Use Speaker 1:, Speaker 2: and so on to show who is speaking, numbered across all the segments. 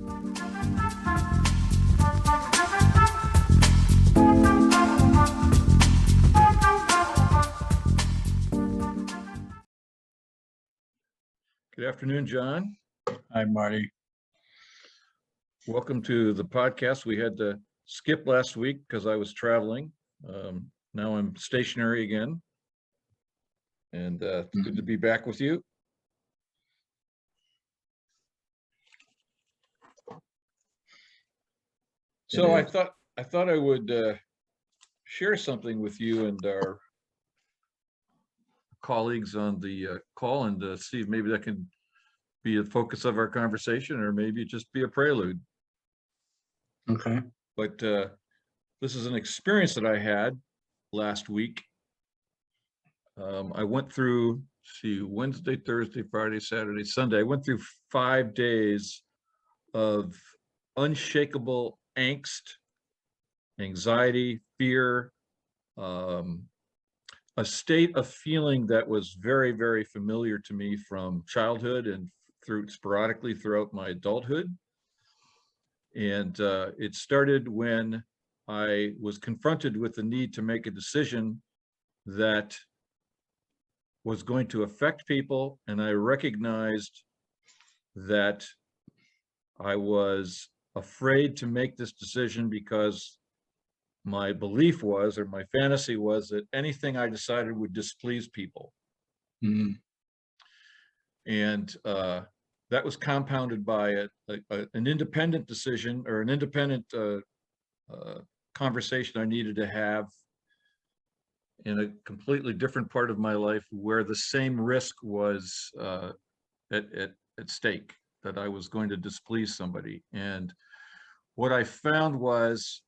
Speaker 1: Good afternoon, John.
Speaker 2: Hi, Marty.
Speaker 1: Welcome to the podcast. We had to skip last week because I was traveling. Now I'm stationary again, and good to be back with you. So I thought I would share something with you and our colleagues on the call, and see if maybe that can be the focus of our conversation, or maybe just be a prelude.
Speaker 2: Okay.
Speaker 1: But this is an experience that I had last week. I went through, Wednesday, Thursday, Friday, Saturday, Sunday. I went through 5 days of unshakable angst, anxiety, fear, a state of feeling that was very, very familiar to me from childhood and sporadically throughout my adulthood. And it started when I was confronted with the need to make a decision that was going to affect people, and I recognized that I was afraid to make this decision because my belief was, or my fantasy was, that anything I decided would displease people.
Speaker 2: Mm-hmm.
Speaker 1: And that was compounded by an independent decision, or an independent conversation I needed to have in a completely different part of my life, where the same risk was at stake, that I was going to displease somebody. And what I found was,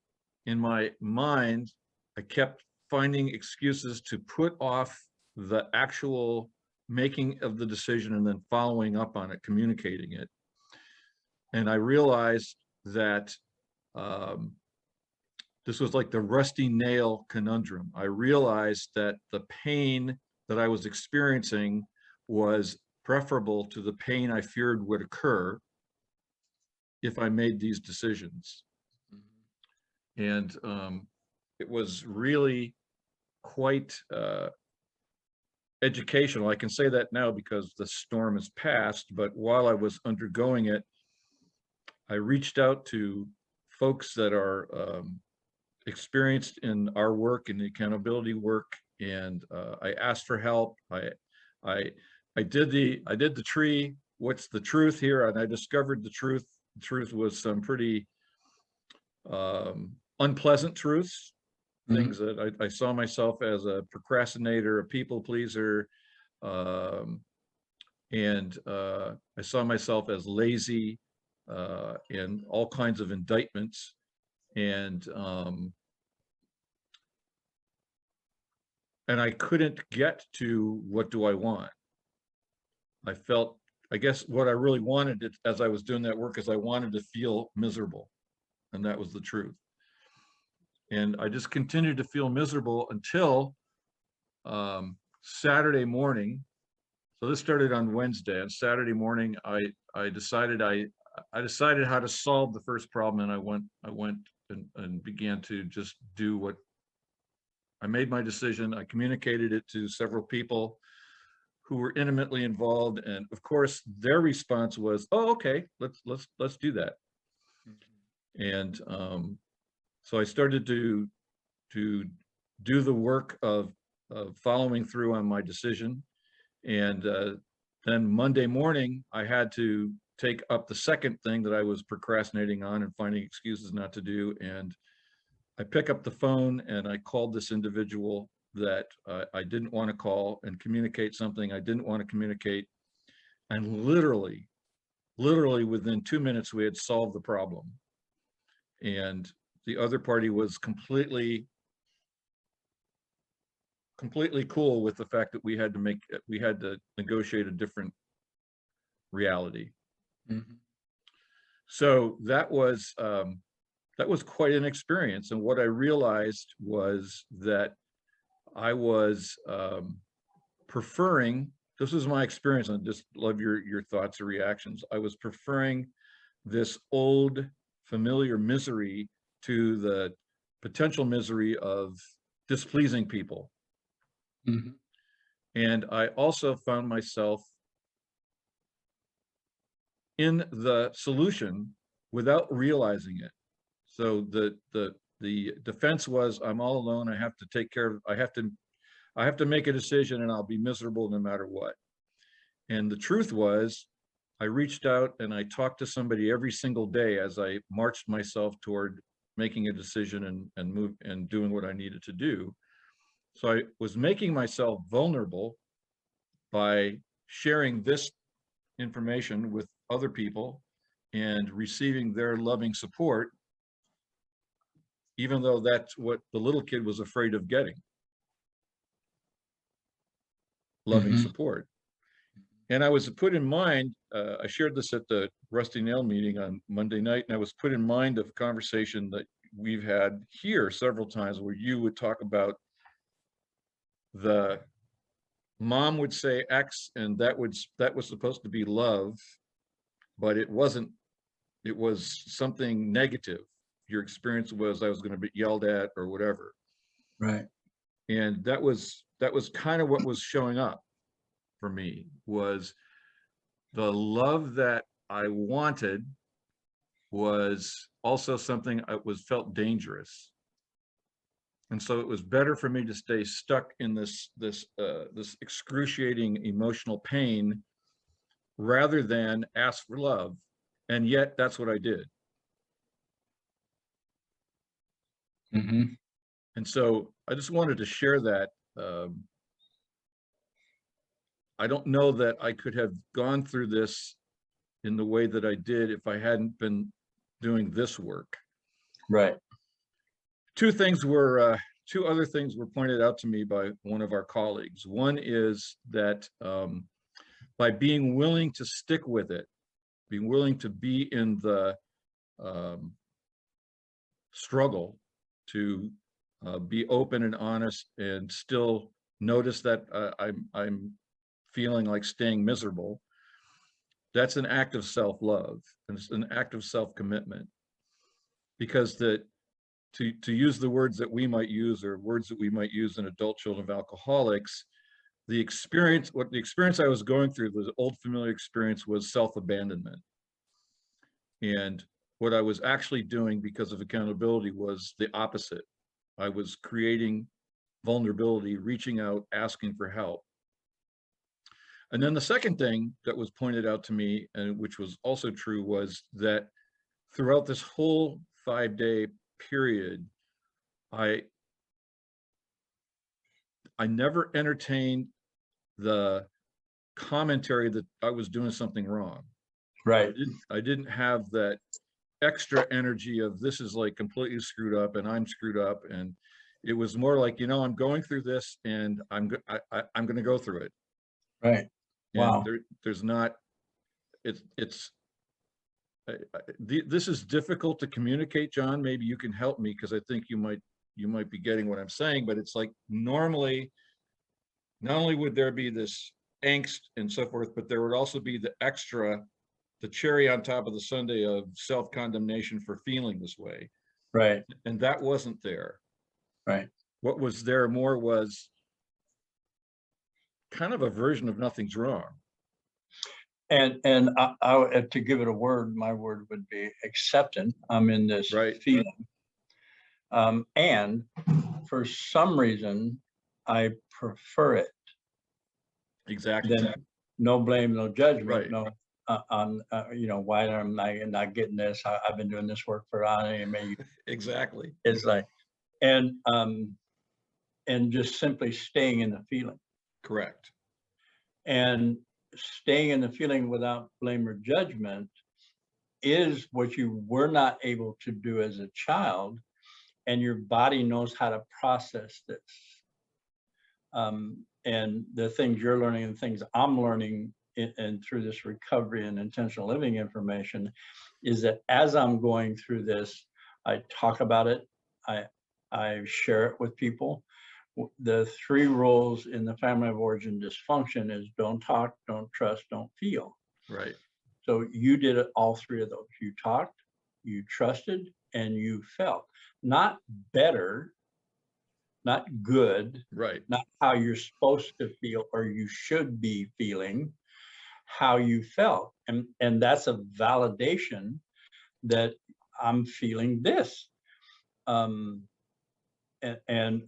Speaker 1: in my mind, I kept finding excuses to put off the actual making of the decision and then following up on it, communicating it. And I realized that this was like the rusty nail conundrum. I realized that the pain that I was experiencing was preferable to the pain I feared would occur if I made these decisions. And it was really quite educational. I can say that now because the storm has passed, but while I was undergoing it, I reached out to folks that are experienced in our work, in the accountability work, and I asked for help. I did the tree, what's the truth here, and I discovered the truth. The truth was some pretty unpleasant truths, things that I saw myself as a procrastinator, a people pleaser, and I saw myself as lazy, and all kinds of indictments. And I couldn't get to what do I want. I felt, I guess what I really wanted as I was doing that work is I wanted to feel miserable, and that was the truth. And I just continued to feel miserable until Saturday morning. So this started on Wednesday. On Saturday morning, I decided how to solve the first problem, and I went and began to just do what I made my decision. I communicated it to several people who were intimately involved, and of course, their response was, "Oh, okay, let's do that." And so I started to do the work of following through on my decision. And then Monday morning, I had to take up the second thing that I was procrastinating on and finding excuses not to do. And I pick up the phone and I called this individual that I didn't want to call, and communicate something I didn't want to communicate. And literally within 2 minutes, we had solved the problem. And the other party was completely cool with the fact that we had to negotiate a different reality. So that was quite an experience. And what I realized was that I was preferring, this was my experience, and I just love your thoughts or reactions. I was preferring this old familiar misery to the potential misery of displeasing people.
Speaker 2: Mhm.
Speaker 1: And I also found myself in the solution without realizing it. So the defense was, I'm all alone. I have to take care of, I have to make a decision, and I'll be miserable no matter what. And the truth was, I reached out and I talked to somebody every single day as I marched myself toward making a decision and doing what I needed to do. So I was making myself vulnerable by sharing this information with other people and receiving their loving support, even though that's what the little kid was afraid of getting, loving
Speaker 2: Mhm.
Speaker 1: support. And I was put in mind, I shared this at the Rusty Nail meeting on Monday night, and I was put in mind of a conversation that we've had here several times where you would talk about the mom would say X, and that was supposed to be love, but it wasn't. It was something negative. Your experience was I was going to be yelled at or whatever.
Speaker 2: Right.
Speaker 1: And that was kind of what was showing up for me, was the love that I wanted was also something I was felt dangerous. And so it was better for me to stay stuck in this excruciating emotional pain rather than ask for love. And yet that's what I did.
Speaker 2: Mhm.
Speaker 1: And so I just wanted to share that. I don't know that I could have gone through this in the way that I did if I hadn't been doing this work.
Speaker 2: Right.
Speaker 1: Two other things were pointed out to me by one of our colleagues. One is that by being willing to stick with it, being willing to be in the struggle, to be open and honest and still notice that I'm feeling like staying miserable, that's an act of self-love, and it's an act of self-commitment. Because to use the words that we might use, or words that we might use in adult children of alcoholics, the experience I was going through, the old familiar experience, was self-abandonment. And what I was actually doing because of accountability was the opposite. I was creating vulnerability, reaching out, asking for help. And then the second thing that was pointed out to me, and which was also true, was that throughout this whole 5-day period, I never entertained the commentary that I was doing something wrong.
Speaker 2: Right.
Speaker 1: I didn't have that extra energy of this is like completely screwed up and I'm screwed up. And it was more like, I'm going through this and I'm going to go through it.
Speaker 2: Right.
Speaker 1: And
Speaker 2: Wow.
Speaker 1: there's not, this is difficult to communicate, John. Maybe you can help me, because I think you might be getting what I'm saying, but it's like, normally, not only would there be this angst and so forth, but there would also be the cherry on top of the sundae of self-condemnation for feeling this way.
Speaker 2: Right.
Speaker 1: And that wasn't there.
Speaker 2: Right.
Speaker 1: What was there more was kind of a version of nothing's wrong.
Speaker 2: And I to give it a word, my word would be acceptance. I'm in this
Speaker 1: Right.
Speaker 2: feeling. And for some reason, I prefer it.
Speaker 1: Exactly.
Speaker 2: Then no blame, no judgment,
Speaker 1: Right.
Speaker 2: no on why am I not getting this? I've been doing this work for maybe
Speaker 1: Exactly.
Speaker 2: it's like and just simply staying in the feeling.
Speaker 1: Correct.
Speaker 2: And staying in the feeling without blame or judgment is what you were not able to do as a child, and your body knows how to process this. And the things you're learning and things I'm learning and through this recovery and intentional living information is that as I'm going through this, I talk about it, I share it with people. The 3 rules in the family of origin dysfunction is don't talk, don't trust, don't feel.
Speaker 1: Right.
Speaker 2: So you did it, all three of those. You talked, you trusted, and you felt. Not better, not good,
Speaker 1: Right.
Speaker 2: not how you're supposed to feel or you should be feeling, how you felt. And that's a validation that I'm feeling this. And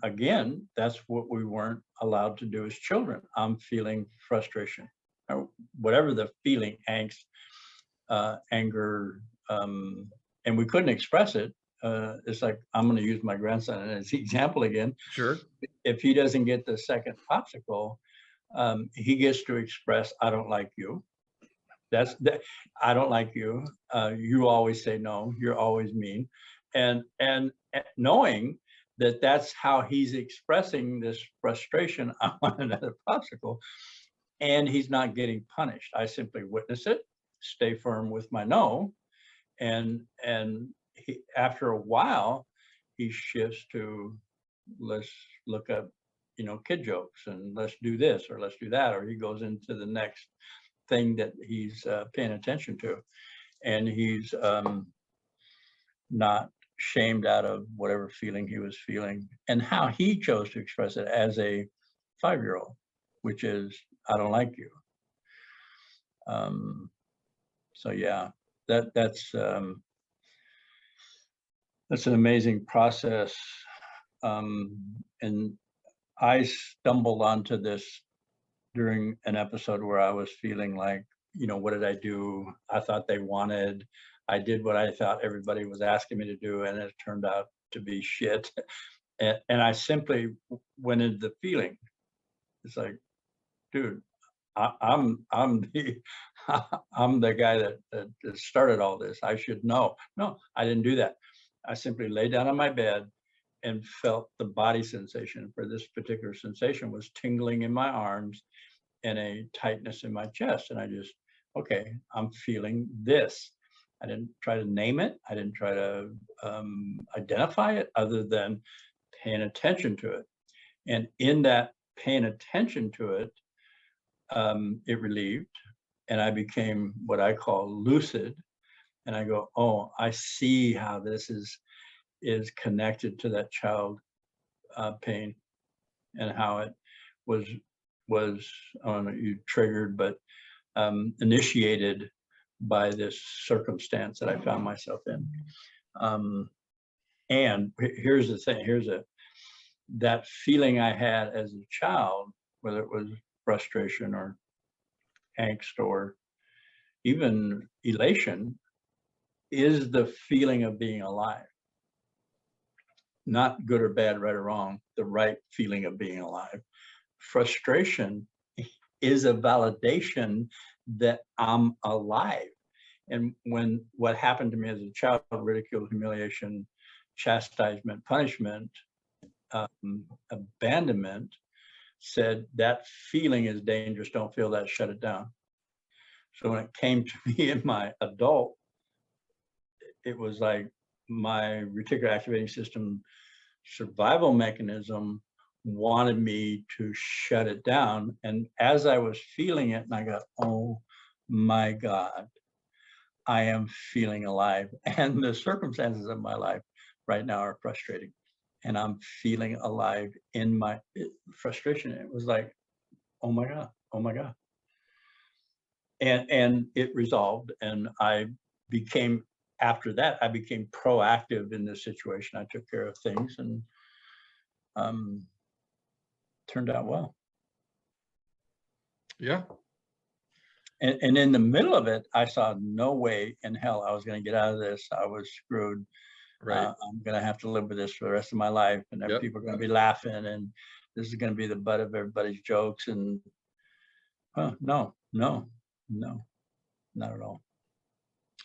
Speaker 2: again, that's what we weren't allowed to do as children. I'm feeling frustration, or whatever the feeling, angst, anger, and we couldn't express it. It's like, I'm going to use my grandson as the example again.
Speaker 1: Sure.
Speaker 2: If he doesn't get the second popsicle, he gets to express, I don't like you. That's that. I don't like you. You always say no. You're always mean. And knowing that that's how he's expressing this frustration, I want another popsicle, and he's not getting punished. I simply witness it, stay firm with my no, and he, after a while, he shifts to, let's look up, kid jokes, and let's do this or let's do that, or he goes into the next thing that he's paying attention to, and he's not shamed out of whatever feeling he was feeling, and how he chose to express it as a 5-year-old, which is, I don't like you. So yeah, that's an amazing process. And I stumbled onto this during an episode where I was feeling like, what did I do? I thought they wanted, I did what I thought everybody was asking me to do, and it turned out to be shit. And I simply went into the feeling. It's like, dude, I'm the I'm the guy that started all this. I should know. No, I didn't do that. I simply lay down on my bed and felt the body sensation. For this particular sensation was tingling in my arms and a tightness in my chest. And I just, okay, I'm feeling this. I didn't try to name it. I didn't try to identify it, other than paying attention to it. And in that paying attention to it, it relieved, and I became what I call lucid. And I go, oh, I see how this is connected to that child pain, and how it was I don't know, you triggered, but initiated by this circumstance that I found myself in. And here's the thing, that feeling I had as a child, whether it was frustration or angst or even elation, is the feeling of being alive. Not good or bad, right or wrong, the right feeling of being alive. Frustration is a validation that I'm alive. And when what happened to me as a child, ridicule, humiliation, chastisement, punishment, abandonment, said that feeling is dangerous, don't feel that, shut it down. So when it came to me in my adult, it was like my reticular activating system survival mechanism wanted me to shut it down. And as I was feeling it, and I got, oh my God, I am feeling alive. And the circumstances of my life right now are frustrating. And I'm feeling alive in my frustration. It was like, oh my God, oh my God. And it resolved. And I became, after that, I became proactive in this situation. I took care of things, and turned out well.
Speaker 1: Yeah.
Speaker 2: And in the middle of it, I saw no way in hell I was going to get out of this. I was screwed.
Speaker 1: Right.
Speaker 2: I'm going to have to live with this for the rest of my life. And
Speaker 1: Yep.
Speaker 2: people are going to be laughing, and this is going to be the butt of everybody's jokes. And no, not at all.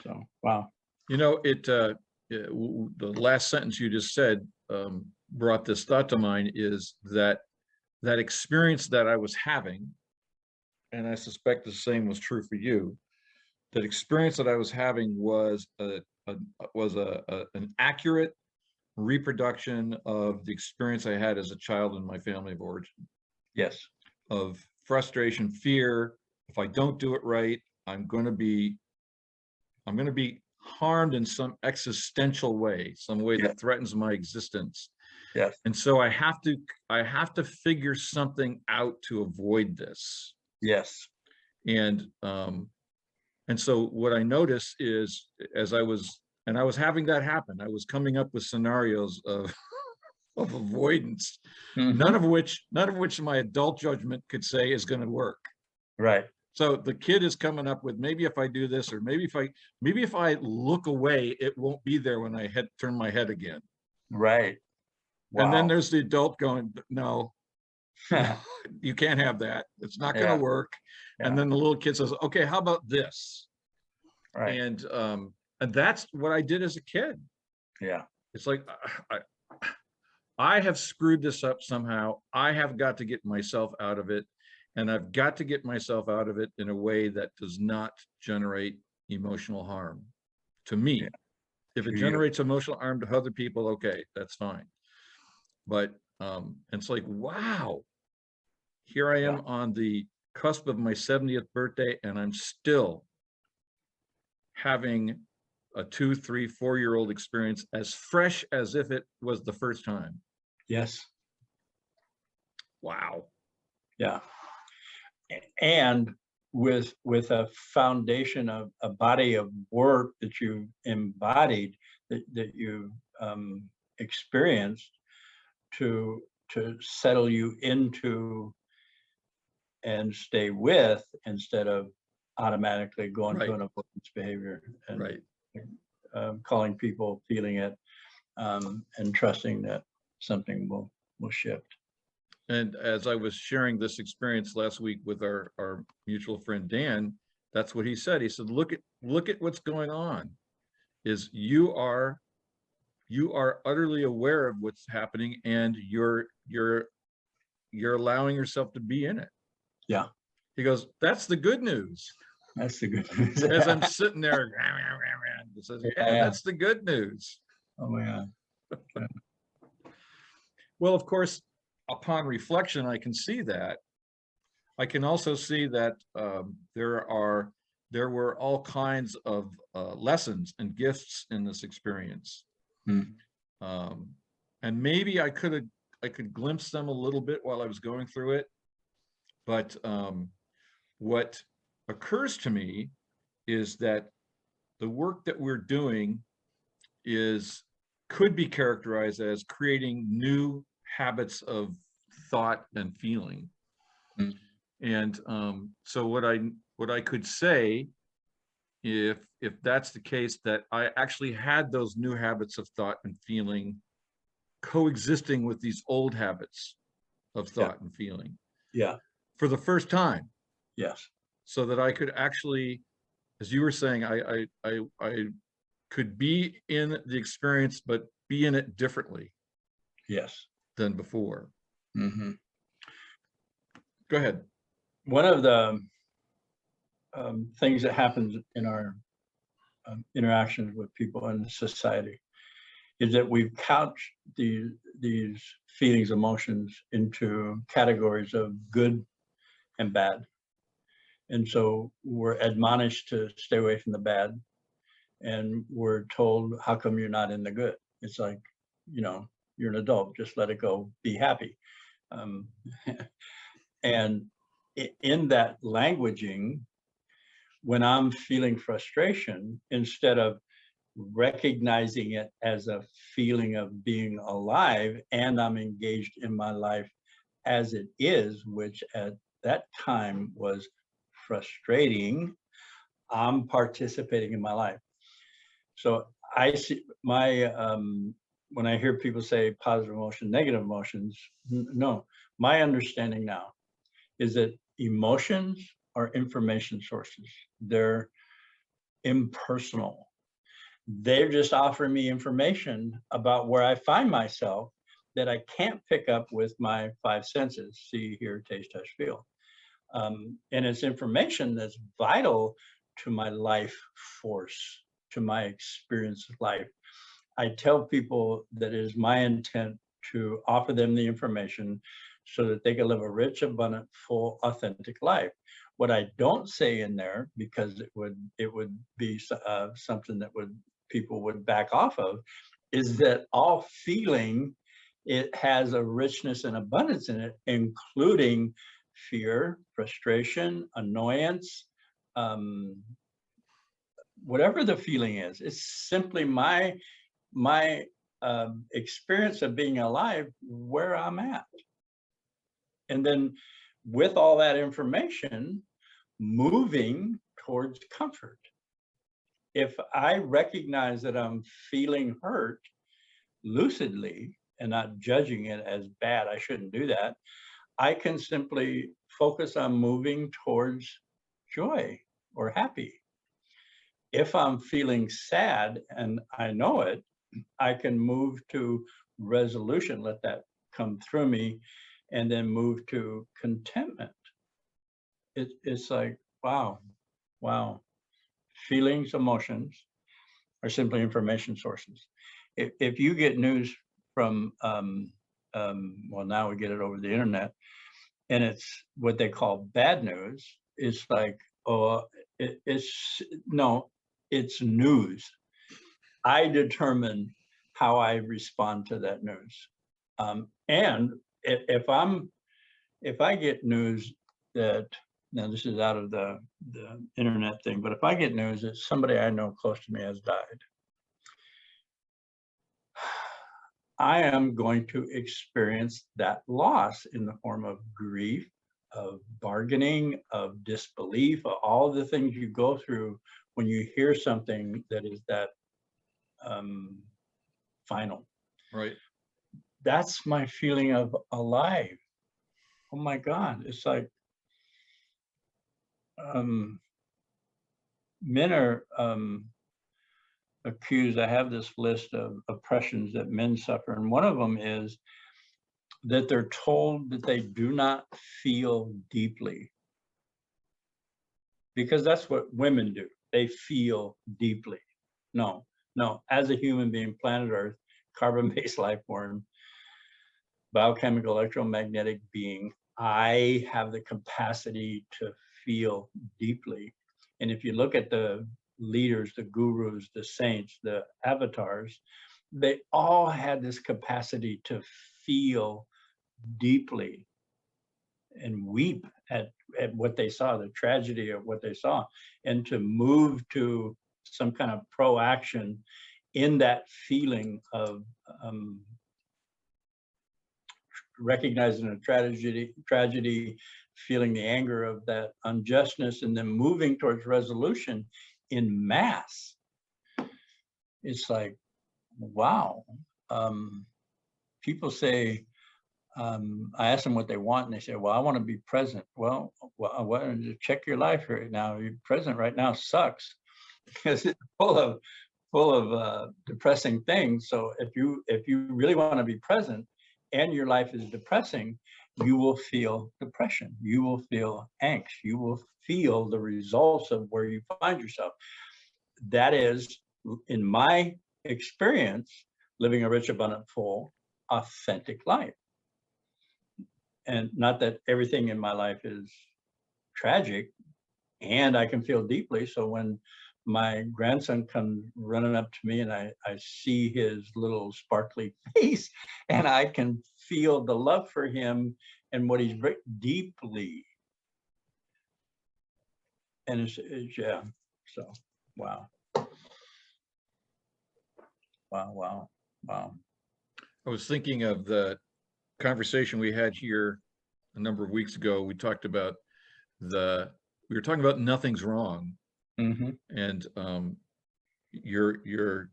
Speaker 2: So, wow.
Speaker 1: The last sentence you just said brought this thought to mind, is that experience that I was having, and I suspect the same was true for you, that experience that I was having was an accurate reproduction of the experience I had as a child in my family of origin.
Speaker 2: Yes.
Speaker 1: Of frustration, fear. If I don't do it right, I'm going to be I'm going to be harmed in some existential way, some way
Speaker 2: Yeah.
Speaker 1: that threatens my existence.
Speaker 2: Yes.
Speaker 1: And so I have to figure something out to avoid this.
Speaker 2: Yes.
Speaker 1: And so what I noticed is, as I was having that happen, I was coming up with scenarios of of avoidance, none
Speaker 2: Mhm.
Speaker 1: of which my adult judgment could say is going to work.
Speaker 2: Right.
Speaker 1: So the kid is coming up with, maybe if I do this, or maybe if I look away, it won't be there when I turn my head again.
Speaker 2: Right.
Speaker 1: And then
Speaker 2: Wow.
Speaker 1: there's the adult going, no, you can't have that. It's not going to
Speaker 2: Yeah.
Speaker 1: work. And
Speaker 2: Yeah.
Speaker 1: then the little kid says, okay, how about this?
Speaker 2: Right.
Speaker 1: And that's what I did as a kid.
Speaker 2: Yeah.
Speaker 1: It's like, I have screwed this up somehow. I have got to get myself out of it. And I've got to get myself out of it in a way that does not generate emotional harm to me.
Speaker 2: Yeah.
Speaker 1: If it
Speaker 2: To you.
Speaker 1: generates emotional harm to other people, okay, that's fine. But it's like, wow, here I am on the cusp of my 70th birthday, and I'm still having a 2, 3, 4-year-old experience as fresh as if it was the first time.
Speaker 2: Yes.
Speaker 1: Wow.
Speaker 2: Yeah. And with a foundation of a body of work that you embodied, that you experienced to settle you into and stay with, instead of automatically going to
Speaker 1: Right.
Speaker 2: an avoidance behavior and
Speaker 1: Right.
Speaker 2: calling people, feeling it, and trusting that something will shift.
Speaker 1: And as I was sharing this experience last week with our mutual friend Dan, that's what he said. He said, look at what's going on. Is you are utterly aware of what's happening, and you're allowing yourself to be in it.
Speaker 2: Yeah.
Speaker 1: He goes, that's the good news.
Speaker 2: That's the good news.
Speaker 1: As I'm sitting there, he says, yeah, that's the good news.
Speaker 2: Oh yeah.
Speaker 1: Well, of course, upon reflection, I can see that. I can also see that there were all kinds of lessons and gifts in this experience. And maybe I could glimpse them a little bit while I was going through it. But what occurs to me is that the work that we're doing could be characterized as creating new habits of thought and feeling. And so what I could say, if that's the case, that I actually had those new habits of thought and feeling coexisting with these old habits of thought and feeling.
Speaker 2: Yeah.
Speaker 1: For the first time.
Speaker 2: Yes.
Speaker 1: So that I could actually, as you were saying, I could be in the experience, but be in it differently.
Speaker 2: Yes.
Speaker 1: Than before.
Speaker 2: Mm-hmm.
Speaker 1: Go ahead.
Speaker 2: One of the things that happens in our interactions with people in society is that we've couched these feelings, emotions into categories of good and bad. And so we're admonished to stay away from the bad, and we're told, how come you're not in the good? It's like, you're an adult, just let it go, be happy. And in that languaging, when I'm feeling frustration, instead of recognizing it as a feeling of being alive, and I'm engaged in my life as it is, which at that time was frustrating, I'm participating in my life. So I see when I hear people say positive emotion, negative emotions, no, my understanding now is that emotions are information sources. They're impersonal. They're just offering me information about where I find myself that I can't pick up with my 5 senses: see, hear, taste, touch, feel. And it's information that's vital to my life force, to my experience of life. I tell people that it is my intent to offer them the information so that they can live a rich, abundant, full, authentic life. What I don't say in there, because it would be something that people would back off of, is that all feeling, it has a richness and abundance in it, including fear, frustration, annoyance, whatever the feeling is. It's simply my experience of being alive where I'm at. And then with all that information, moving towards comfort. If I recognize that I'm feeling hurt lucidly and not judging it as bad, I shouldn't do that, I can simply focus on moving towards joy or happy. If I'm feeling sad and I know it, I can move to resolution, let that come through me, and then move to contentment. It's like, wow. Feelings, emotions are simply information sources. If you get news from, well, now we get it over the internet, and it's what they call bad news, it's like, oh, it's news. I determine how I respond to that news. And if I get news that, now this is out of the internet thing, but if I get news that somebody I know close to me has died, I am going to experience that loss in the form of grief, of bargaining, of disbelief, of all the things you go through when you hear something that is that final.
Speaker 1: Right.
Speaker 2: That's my feeling of alive. Oh my God, it's like, men are accused. I have this list of oppressions that men suffer, and one of them is that they're told that they do not feel deeply, because that's what women do. They feel deeply. No, as a human being, planet Earth, carbon-based life form, biochemical electromagnetic being, I have the capacity to feel deeply. And if you look at the leaders, the gurus, the saints, the avatars, they all had this capacity to feel deeply and weep at what they saw, the tragedy of what they saw, and to move to some kind of proaction in that feeling of recognizing a tragedy, feeling the anger of that unjustness, and then moving towards resolution in mass. It's like, wow. People say, I ask them what they want, and they say, well, I want to be present. Well, I want to check your life right now. Your present right now sucks because it's full of depressing things. So if you really want to be present and your life is depressing, you will feel depression. You will feel angst. You will feel the results of where you find yourself. That is, in my experience, living a rich, abundant, full, authentic life. And not that everything in my life is tragic, and I can feel deeply. So when my grandson comes running up to me and I see his little sparkly face, and I can feel the love for him and what he's deeply. And it's yeah, so wow.
Speaker 1: I was thinking of the conversation we had here a number of weeks ago. We talked about we were talking about nothing's wrong.
Speaker 2: Mm-hmm.
Speaker 1: And your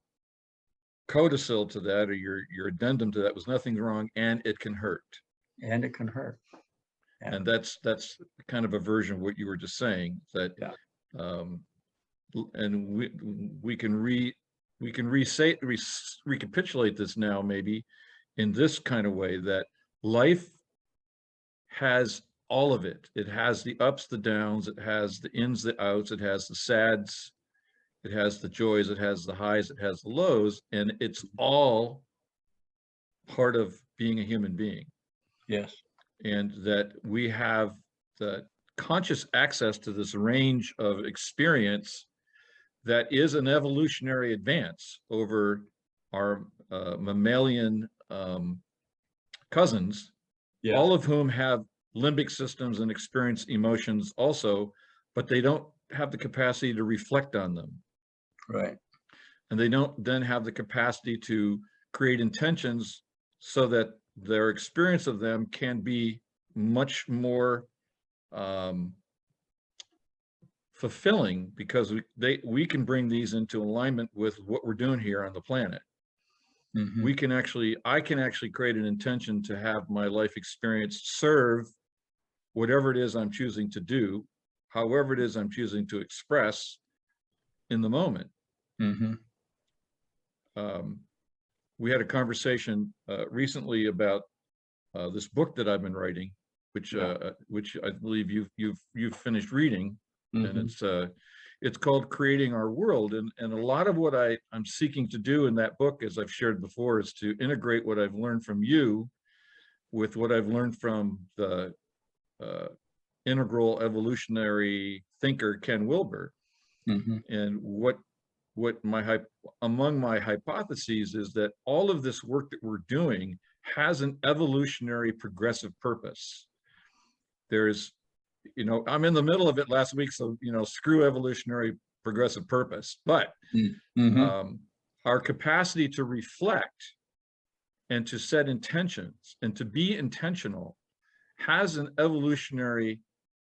Speaker 1: codicil to that, or your addendum to that, was nothing's wrong and it can hurt.
Speaker 2: And it can hurt. Yeah.
Speaker 1: And that's kind of a version of what you were just saying, that
Speaker 2: yeah.
Speaker 1: And we can recapitulate this now, maybe in this kind of way, that life has all of it. It has the ups, the downs, it has the ins, the outs, it has the sads, it has the joys, it has the highs, it has the lows, and it's all part of being a human being.
Speaker 2: Yes.
Speaker 1: And that we have the conscious access to this range of experience that is an evolutionary advance over our mammalian cousins,
Speaker 2: Yes.
Speaker 1: all of whom have limbic systems and experience emotions also, but they don't have the capacity to reflect on them.
Speaker 2: Right.
Speaker 1: And they don't then have the capacity to create intentions so that their experience of them can be much more fulfilling, because we can bring these into alignment with what we're doing here on the planet.
Speaker 2: Mm-hmm.
Speaker 1: I can actually create an intention to have my life experience serve whatever it is I'm choosing to do, however it is I'm choosing to express in the moment.
Speaker 2: Mm-hmm.
Speaker 1: We had a conversation recently about this book that I've been writing, which I believe you've finished reading,
Speaker 2: Mm-hmm.
Speaker 1: and it's called Creating Our World. And a lot of what I'm seeking to do in that book, as I've shared before, is to integrate what I've learned from you with what I've learned from the integral evolutionary thinker Ken Wilber.
Speaker 2: Mm-hmm.
Speaker 1: And what among my hypotheses is that all of this work that we're doing has an evolutionary progressive purpose. There's, I'm in the middle of it last week, so, screw evolutionary progressive purpose, but
Speaker 2: Mm-hmm.
Speaker 1: our capacity to reflect and to set intentions and to be intentional has an evolutionary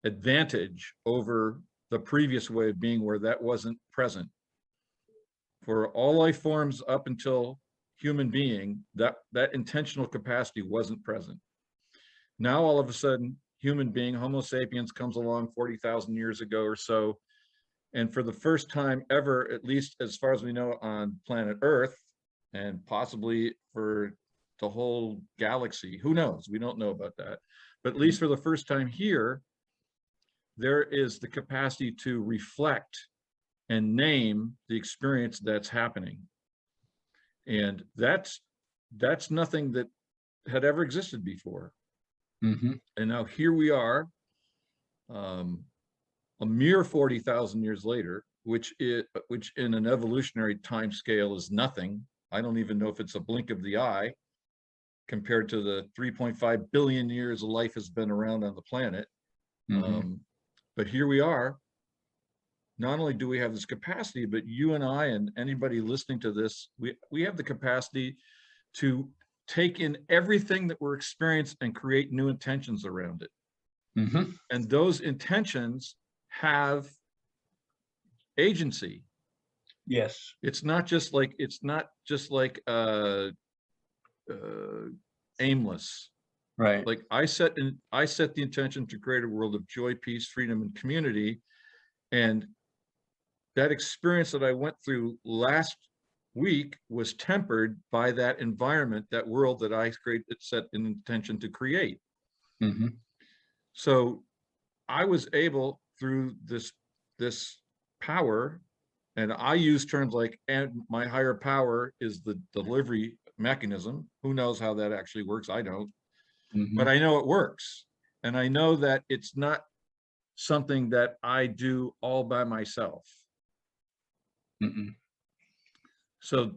Speaker 1: advantage over the previous way of being, where that wasn't present. For all life forms up until human being, that intentional capacity wasn't present. Now, all of a sudden, human being, Homo sapiens, comes along 40,000 years ago or so, and for the first time ever, at least as far as we know on planet Earth, and possibly for the whole galaxy, who knows? We don't know about that. But at least for the first time here, there is the capacity to reflect and name the experience that's happening. And that's nothing that had ever existed before.
Speaker 2: Mm-hmm.
Speaker 1: And now here we are, a mere 40,000 years later, which in an evolutionary time scale is nothing. I don't even know if it's a blink of the eye compared to the 3.5 billion years life has been around on the planet.
Speaker 2: Mm-hmm.
Speaker 1: But here we are. Not only do we have this capacity, but you and I and anybody listening to this, we have the capacity to take in everything that we're experiencing and create new intentions around it.
Speaker 2: Mm-hmm.
Speaker 1: And those intentions have agency.
Speaker 2: Yes.
Speaker 1: It's not just like aimless.
Speaker 2: Right.
Speaker 1: Like I set the intention to create a world of joy, peace, freedom, and community. And that experience that I went through last week was tempered by that environment, that world that I set an intention to create.
Speaker 2: Mm-hmm.
Speaker 1: So I was able, through this power, and I use terms like, and my higher power is the delivery mechanism. Who knows how that actually works? I don't.
Speaker 2: Mm-hmm.
Speaker 1: But I know it works. And I know that it's not something that I do all by myself.
Speaker 2: Mm-mm.
Speaker 1: So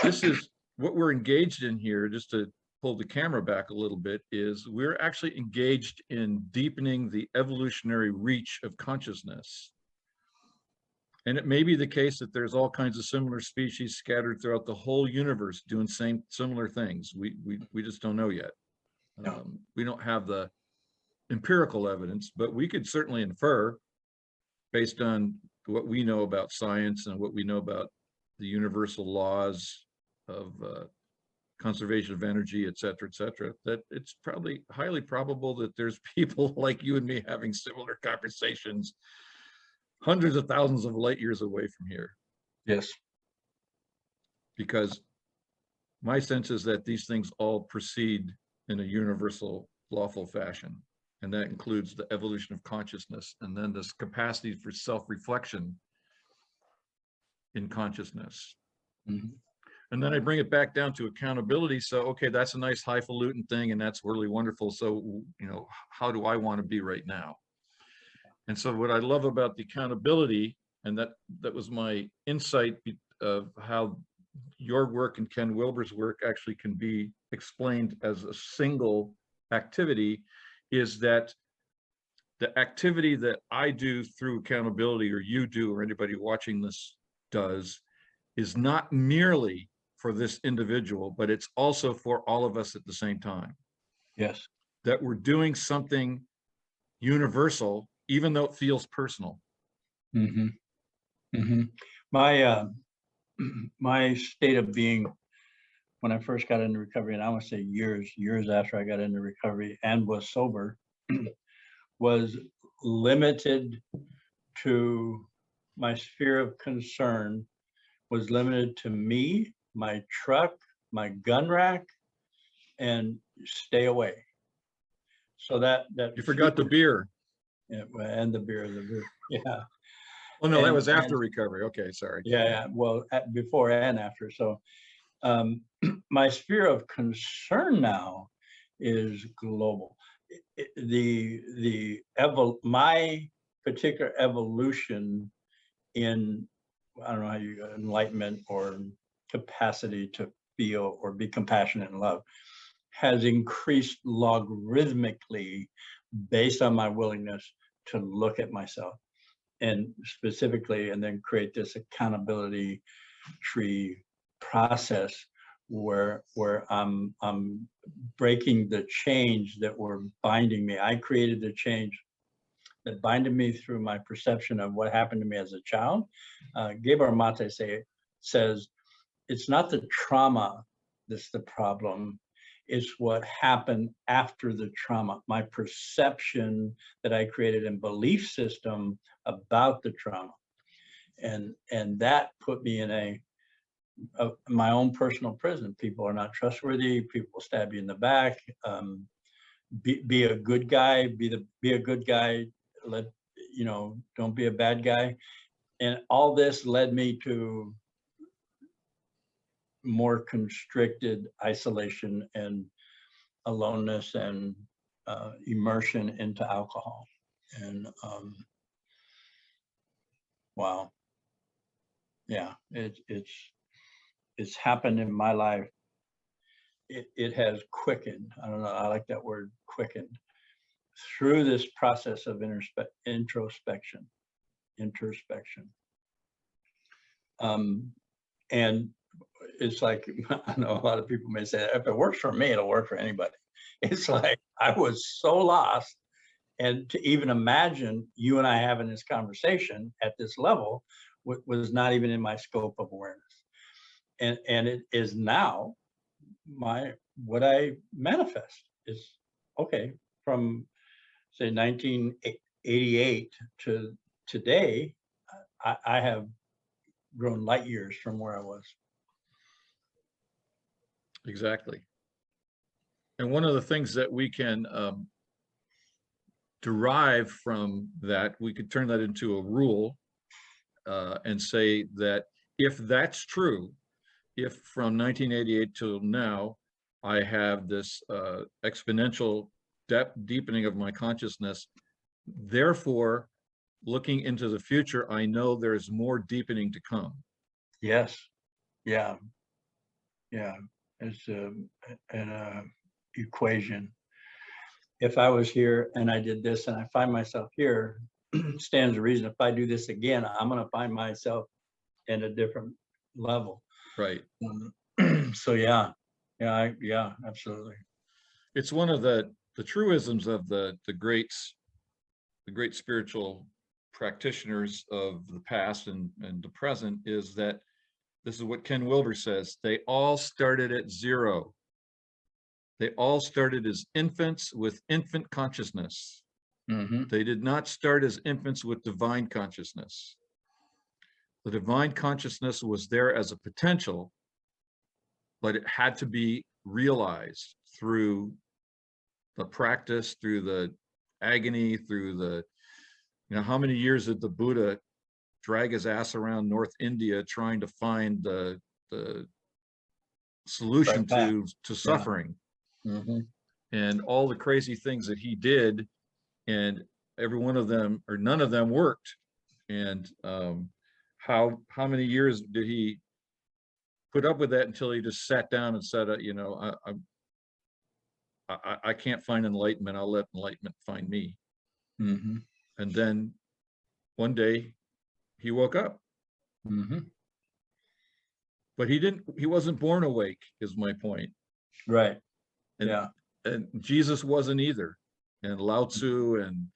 Speaker 1: this is what we're engaged in here, just to pull the camera back a little bit, is we're actually engaged in deepening the evolutionary reach of consciousness. And it may be the case that there's all kinds of similar species scattered throughout the whole universe doing similar things. We just don't know yet. We don't have the empirical evidence, but we could certainly infer, based on what we know about science and what we know about the universal laws of conservation of energy, et cetera, that it's probably highly probable that there's people like you and me having similar conversations hundreds of thousands of light years away from here.
Speaker 2: Yes.
Speaker 1: Because my sense is that these things all proceed in a universal, lawful fashion. And that includes the evolution of consciousness, and then this capacity for self-reflection in consciousness.
Speaker 2: Mm-hmm.
Speaker 1: And then I bring it back down to accountability. So, okay, that's a nice highfalutin thing, and that's really wonderful. So, how do I want to be right now? And so what I love about the accountability, and that was my insight of how your work and Ken Wilber's work actually can be explained as a single activity, is that the activity that I do through accountability, or you do, or anybody watching this does, is not merely for this individual, but it's also for all of us at the same time.
Speaker 2: Yes.
Speaker 1: That we're doing something universal, even though it feels personal.
Speaker 2: Mm-hmm. Mm-hmm. My my state of being when I first got into recovery, and I want to say years after I got into recovery and was sober, was limited to my sphere of concern was limited to me, my truck, my gun rack, and stay away. So that
Speaker 1: You forgot the beer.
Speaker 2: Yeah, and the beer, yeah.
Speaker 1: Oh no, that was after
Speaker 2: and
Speaker 1: recovery. Okay, sorry.
Speaker 2: yeah, well, before and after. So my sphere of concern now is global. My particular evolution in, I don't know how you, enlightenment or capacity to feel or be compassionate and love, has increased logarithmically based on my willingness to look at myself, and specifically, and then create this accountability tree process where I'm breaking the chains that were binding me. I created the change that binded me through my perception of what happened to me as a child. Gabor Mate says, it's not the trauma that's the problem, it's what happened after the trauma, my perception that I created and belief system about the trauma. And that put me in my own personal prison. People are not trustworthy. People will stab you in the back. Be a good guy. Be a good guy. Don't be a bad guy. And all this led me to more constricted isolation and aloneness and immersion into alcohol. And wow, yeah, it's happened in my life. It has quickened. I don't know. I like that word, quickened, through this process of introspection. And it's like, I know a lot of people may say, if it works for me, it'll work for anybody. It's like, I was so lost. And to even imagine you and I having this conversation at this level was not even in my scope of awareness. And it is now what I manifest is, okay, from say 1988 to today, I have grown light years from where I was.
Speaker 1: Exactly. And one of the things that we can derive from that, we could turn that into a rule and say that if that's true, if from 1988 till now, I have this exponential deepening of my consciousness, therefore, looking into the future, I know there's more deepening to come.
Speaker 2: Yes. Yeah. Yeah. It's an equation. If I was here and I did this and I find myself here, stands to reason if I do this again, I'm going to find myself in a different level.
Speaker 1: Right.
Speaker 2: So yeah, absolutely.
Speaker 1: It's one of the truisms of the great spiritual practitioners of the past and the present, is that this is what Ken Wilber says: they all started at zero. They all started as infants with infant consciousness.
Speaker 2: Mm-hmm.
Speaker 1: They did not start as infants with divine consciousness. The divine consciousness was there as a potential, but it had to be realized through the practice, through the agony, through the, how many years did the Buddha drag his ass around North India trying to find the solution to suffering?
Speaker 2: Mm-hmm.
Speaker 1: And all the crazy things that he did. And every one of them, or none of them worked. And how many years did he put up with that until he just sat down and said, I can't find enlightenment. I'll let enlightenment find me.
Speaker 2: Mm-hmm.
Speaker 1: And then one day he woke up.
Speaker 2: Mm-hmm.
Speaker 1: But he wasn't born awake, is my point.
Speaker 2: Right.
Speaker 1: And,
Speaker 2: yeah.
Speaker 1: And Jesus wasn't either. And Lao Tzu and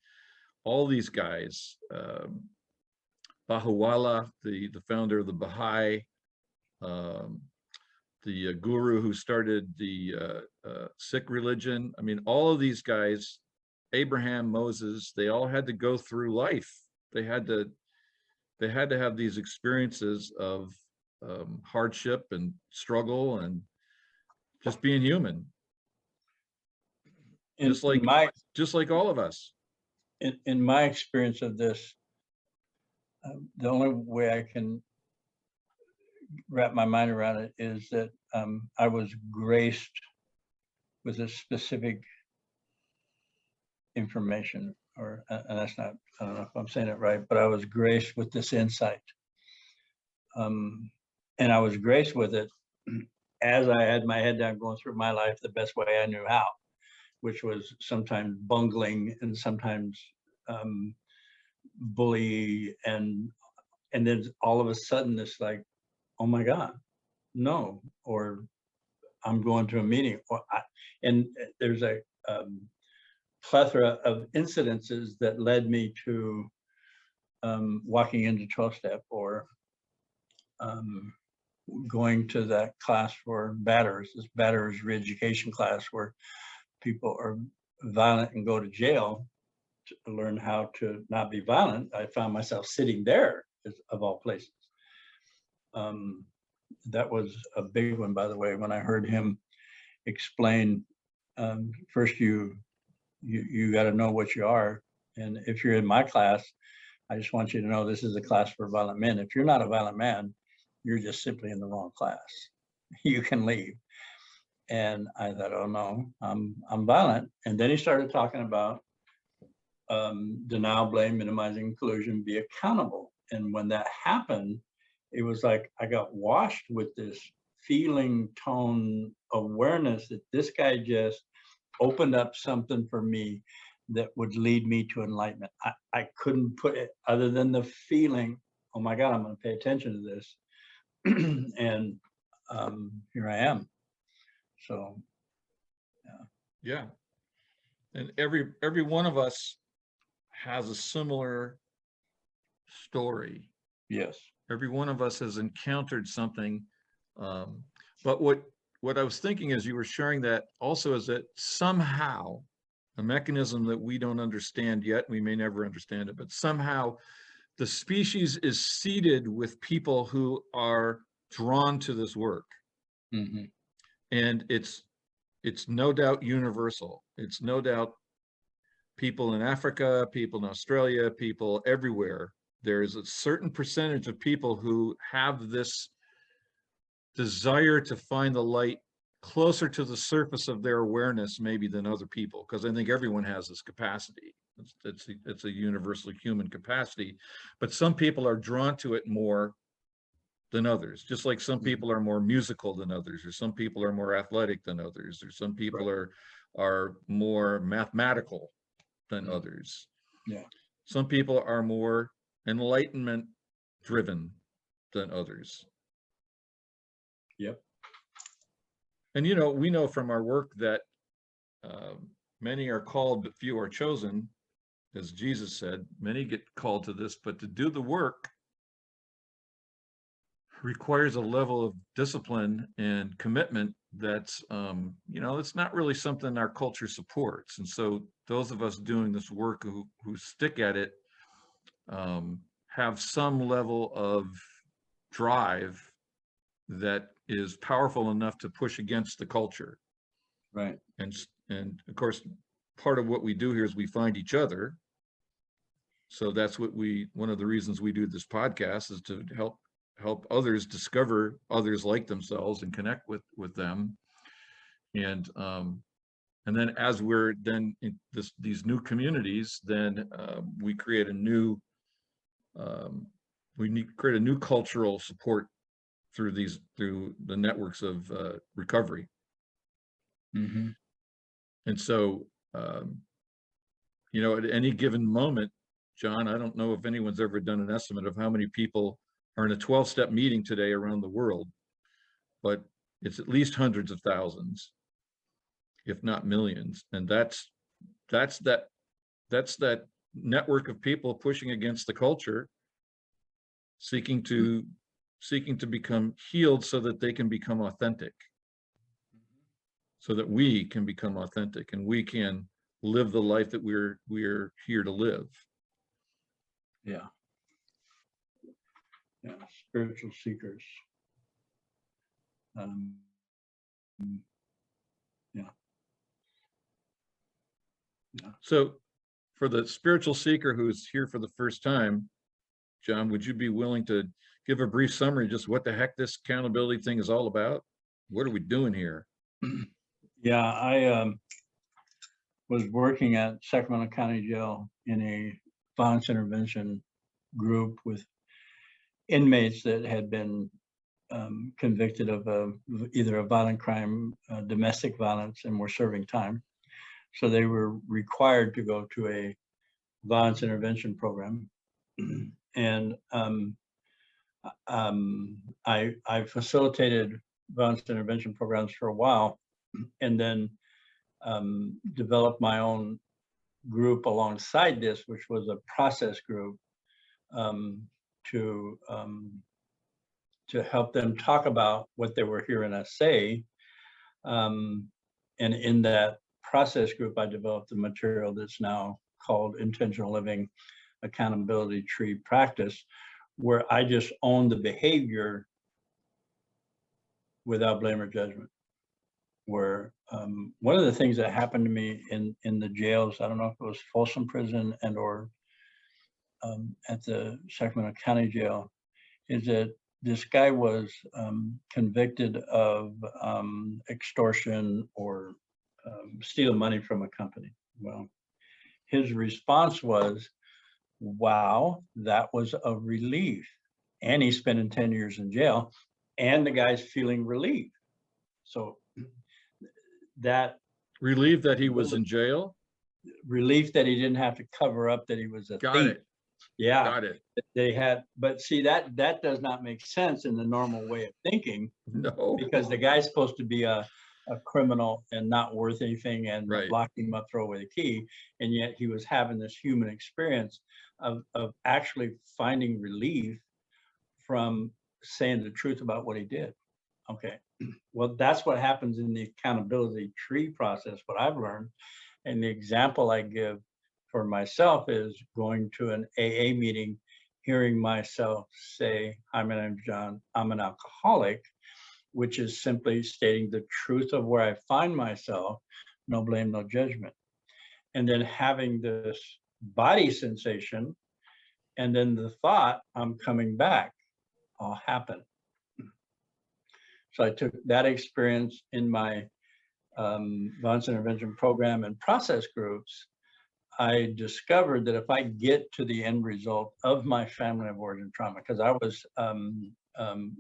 Speaker 1: all these guys, Baha'u'llah, the founder of the Baha'i, the guru who started the Sikh religion. I mean, all of these guys, Abraham, Moses, they all had to go through life. They had to have these experiences of hardship and struggle and just being human. Just like all of us.
Speaker 2: In my experience of this, the only way I can wrap my mind around it is that I was graced with a specific information, and that's not, I don't know if I'm saying it right, but I was graced with this insight. And I was graced with it as I had my head down going through my life the best way I knew how, which was sometimes bungling and sometimes bully, and then all of a sudden it's like, oh my God, no, or I'm going to a meeting, and there's a plethora of incidences that led me to walking into 12-step, or going to that class for batters, this batters re-education class where people are violent and go to jail to learn how to not be violent. I found myself sitting there, of all places. That was a big one, by the way, when I heard him explain, first you got to know what you are. And if you're in my class, I just want you to know this is a class for violent men. If you're not a violent man, you're just simply in the wrong class. You can leave. And I thought, oh no, I'm violent. And then he started talking about denial, blame, minimizing, collusion, be accountable. And when that happened, it was like I got washed with this feeling, tone, awareness that this guy just opened up something for me that would lead me to enlightenment. I couldn't put it other than the feeling, oh my God, I'm going to pay attention to this. And here I am. So,
Speaker 1: yeah. And every one of us has a similar story.
Speaker 2: yes.
Speaker 1: Every one of us has encountered something. But what I was thinking as you were sharing that also is that somehow a mechanism that we don't understand yet, we may never understand it, but somehow the species is seeded with people who are drawn to this work.
Speaker 2: Mm-hmm.
Speaker 1: And it's no doubt universal. It's no doubt people in Africa, people in Australia, people everywhere. There's a certain percentage of people who have this desire to find the light closer to the surface of their awareness maybe than other people, because I think everyone has this capacity. It's a universal human capacity, but some people are drawn to it more than others, just like some people are more musical than others, or some people are more athletic than others, or some people are more mathematical than others.
Speaker 2: Yeah.
Speaker 1: Some people are more enlightenment driven than others.
Speaker 2: Yep.
Speaker 1: And we know from our work that many are called, but few are chosen. As Jesus said, many get called to this, but to do the work requires a level of discipline and commitment that's, it's not really something our culture supports. And so those of us doing this work who stick at it have some level of drive that is powerful enough to push against the culture.
Speaker 2: Right.
Speaker 1: And of course, part of what we do here is we find each other. So that's one of the reasons we do this podcast is to help others discover others like themselves and connect with them. And And then as we're then in these new communities, then we create a new, create a new cultural support through the networks of recovery.
Speaker 2: Mm-hmm.
Speaker 1: And so, you know, at any given moment, John, I don't know if anyone's ever done an estimate of how many people are in a 12-step meeting today around the world, but it's at least hundreds of thousands, if not millions. And that's that network of people pushing against the culture, seeking to become healed so that they can become authentic, so that we can become authentic and we can live the life that we're here to live.
Speaker 2: Yeah. Yeah. Spiritual seekers. Yeah. Yeah.
Speaker 1: So for the spiritual seeker who's here for the first time, John, would you be willing to give a brief summary, just what the heck this accountability thing is all about? What are we doing here?
Speaker 2: Yeah, I was working at Sacramento County Jail in a violence intervention group with inmates that had been convicted of either a violent crime, domestic violence, and were serving time. So they were required to go to a violence intervention program. And I facilitated violence intervention programs for a while, and then developed my own group alongside this, which was a process group to help them talk about what they were hearing us say. And in that process group, I developed a material that's now called Intentional Living Accountability Tree Practice, where I just own the behavior without blame or judgment. Where one of the things that happened to me in the jails, I don't know if it was Folsom Prison and or at the Sacramento County Jail, is that this guy was convicted of extortion or stealing money from a company. Well, his response was, wow, that was a relief. And he's spending 10 years in jail, and the guy's feeling relief. So that
Speaker 1: Relieved that he was in jail?
Speaker 2: Relief that he didn't have to cover up that he was a
Speaker 1: Got
Speaker 2: thief.
Speaker 1: it.
Speaker 2: Yeah.
Speaker 1: Got it.
Speaker 2: They had, but see, that does not make sense in the normal way of thinking.
Speaker 1: No.
Speaker 2: Because the guy's supposed to be a criminal and not worth anything, and
Speaker 1: Right.
Speaker 2: lock him up, throw away the key. And yet he was having this human experience of actually finding relief from saying the truth about what he did. Okay. Well, that's what happens in the accountability tree process, what I've learned. And the example I give for myself is going to an AA meeting, hearing myself say, hi, my name's John, I'm an alcoholic, which is simply stating the truth of where I find myself, no blame, no judgment. And then having this body sensation, and then the thought, I'm coming back, all happen. So I took that experience in my violence intervention program and process groups. I discovered that if I get to the end result of my family of origin trauma, because I was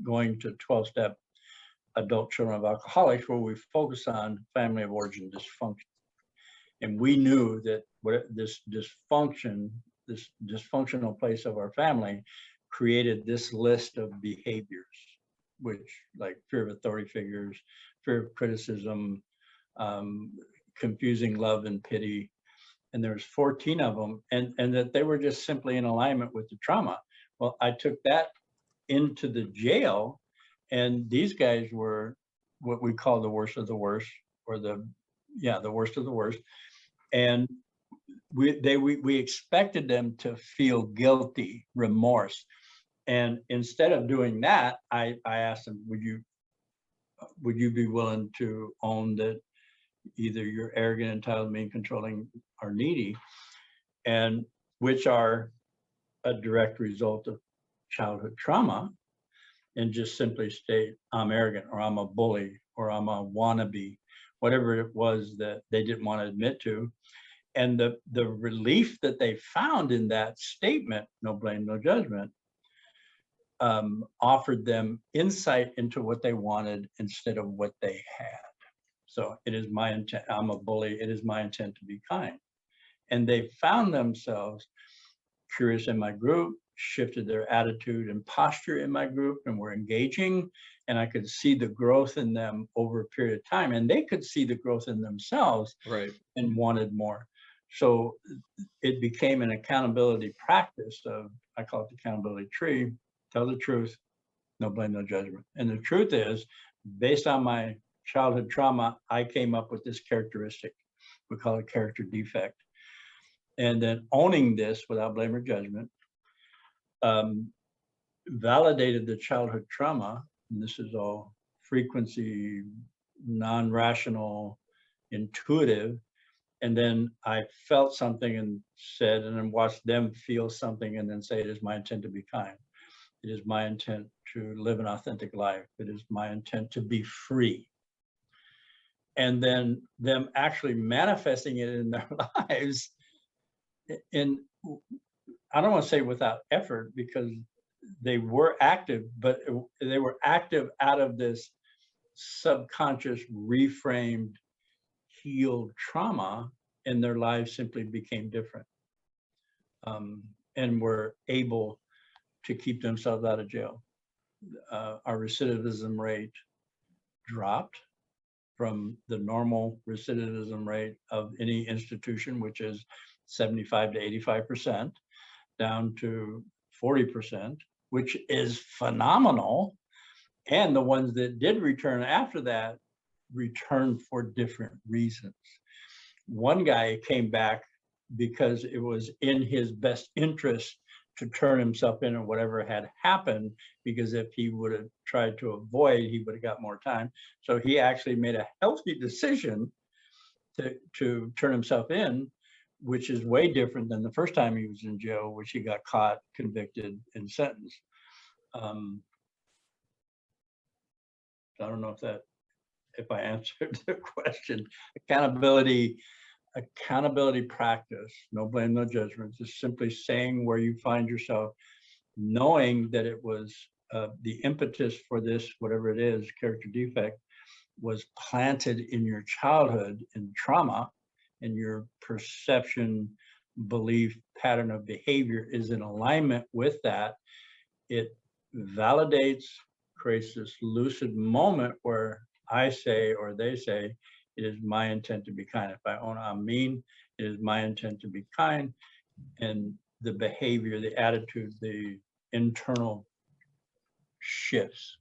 Speaker 2: going to 12-step adult children of alcoholics, where we focus on family of origin dysfunction. And we knew that this dysfunctional place of our family created this list of behaviors, which like fear of authority figures, fear of criticism, confusing love and pity. And there's 14 of them, and that they were just simply in alignment with the trauma. Well, I took that into the jail, and these guys were what we call the worst of the worst, or the worst of the worst. And we expected them to feel guilty, remorse. And instead of doing that, I asked them, would you be willing to own that either you're arrogant, entitled, mean, controlling, or needy, and which are a direct result of childhood trauma, and just simply state, I'm arrogant, or I'm a bully, or I'm a wannabe, whatever it was that they didn't want to admit to. And the relief that they found in that statement, no blame, no judgment, offered them insight into what they wanted instead of what they had. So it is my intent, I'm a bully, it is my intent to be kind. And they found themselves curious in my group, shifted their attitude and posture in my group, and were engaging. And I could see the growth in them over a period of time. And they could see the growth in themselves,
Speaker 1: Right.
Speaker 2: and wanted more. So it became an accountability practice of, I call it the accountability tree: tell the truth, no blame, no judgment. And the truth is, based on my childhood trauma, I came up with this characteristic. We call it character defect. And then owning this without blame or judgment validated the childhood trauma. And this is all frequency, non-rational, intuitive. And then I felt something and said, and then watched them feel something and then say, it is my intent to be kind. It is my intent to live an authentic life. It is my intent to be free. And then them actually manifesting it in their lives. And I don't want to say without effort, because they were active, but they were active out of this subconscious, reframed, healed trauma, and their lives simply became different, and were able to keep themselves out of jail. Our recidivism rate dropped from the normal recidivism rate of any institution, which is 75 to 85%, down to 40%, which is phenomenal. And the ones that did return after that returned for different reasons. One guy came back because it was in his best interest to turn himself in or whatever had happened, because if he would have tried to avoid, he would have got more time. So he actually made a healthy decision to turn himself in, which is way different than the first time he was in jail, which he got caught, convicted, and sentenced. I don't know if I answered the question. Accountability practice, no blame, no judgment, is simply saying where you find yourself, knowing that it was the impetus for this, whatever it is, character defect, was planted in your childhood in trauma, and your perception, belief, pattern of behavior is in alignment with that. It validates, creates this lucid moment where I say, or they say, it is my intent to be kind. If I own I'm mean, it is my intent to be kind. And the behavior, the attitude, the internal shifts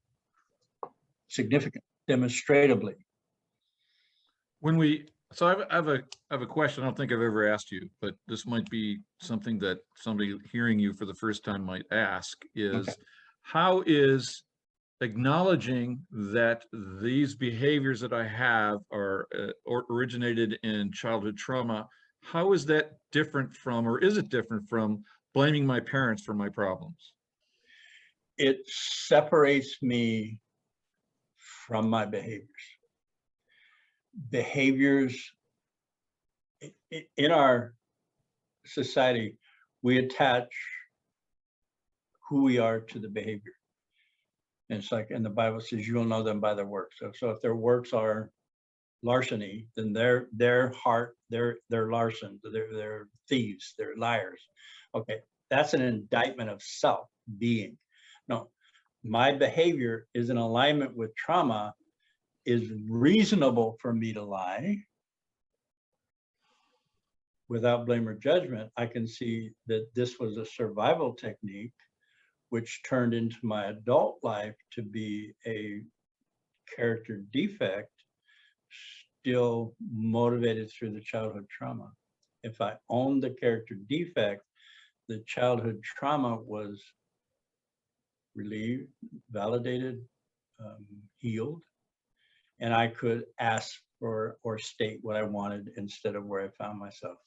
Speaker 2: significant, demonstratively.
Speaker 1: So I have a question I don't think I've ever asked you, but this might be something that somebody hearing you for the first time might ask is, okay, how is acknowledging that these behaviors that I have are originated in childhood trauma, how is that different from, or is it different from, blaming my parents for my problems?
Speaker 2: It separates me from my behaviors. Behaviors in our society, we attach who we are to the behavior. And it's like, and the Bible says, you'll know them by their works. So if their works are larceny, then they're larcens, they're thieves, they're liars. Okay, that's an indictment of self being. No, my behavior is in alignment with trauma. Is reasonable for me to lie without blame or judgment. I can see that this was a survival technique, which turned into my adult life to be a character defect, still motivated through the childhood trauma. If I own the character defect, the childhood trauma was relieved, validated, healed, and I could ask for or state what I wanted instead of where I found myself.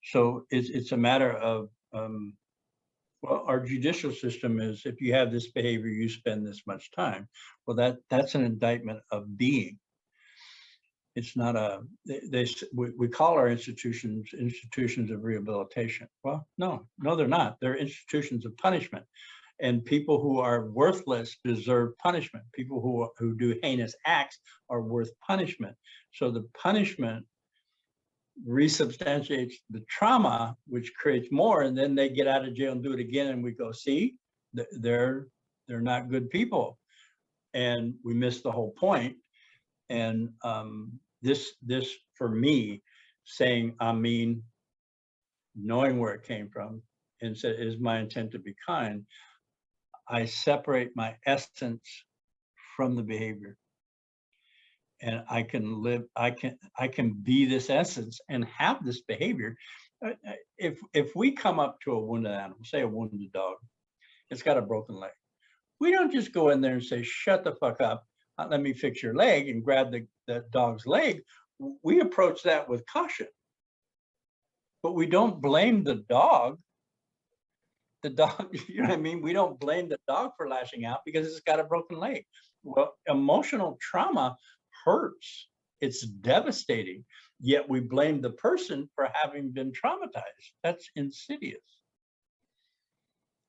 Speaker 2: So it's a matter of, well, our judicial system is, if you have this behavior, you spend this much time. Well, that's an indictment of being. It's not a, we call our institutions of rehabilitation. Well, no, they're not. They're institutions of punishment. And people who are worthless deserve punishment. People who do heinous acts are worth punishment. So the punishment resubstantiates the trauma, which creates more, and then they get out of jail and do it again, and we go, see, they're not good people, and we miss the whole point. And this for me, saying I mean, knowing where it came from, and said, it is my intent to be kind, I separate my essence from the behavior. And I can live, I can be this essence and have this behavior. If we come up to a wounded animal, say a wounded dog, it's got a broken leg, we don't just go in there and say, shut the fuck up, let me fix your leg, and grab the dog's leg. We approach that with caution, but we don't blame the dog. The dog, you know what I mean? We don't blame the dog for lashing out because it's got a broken leg. Well, emotional trauma hurts. It's devastating. Yet we blame the person for having been traumatized. That's insidious.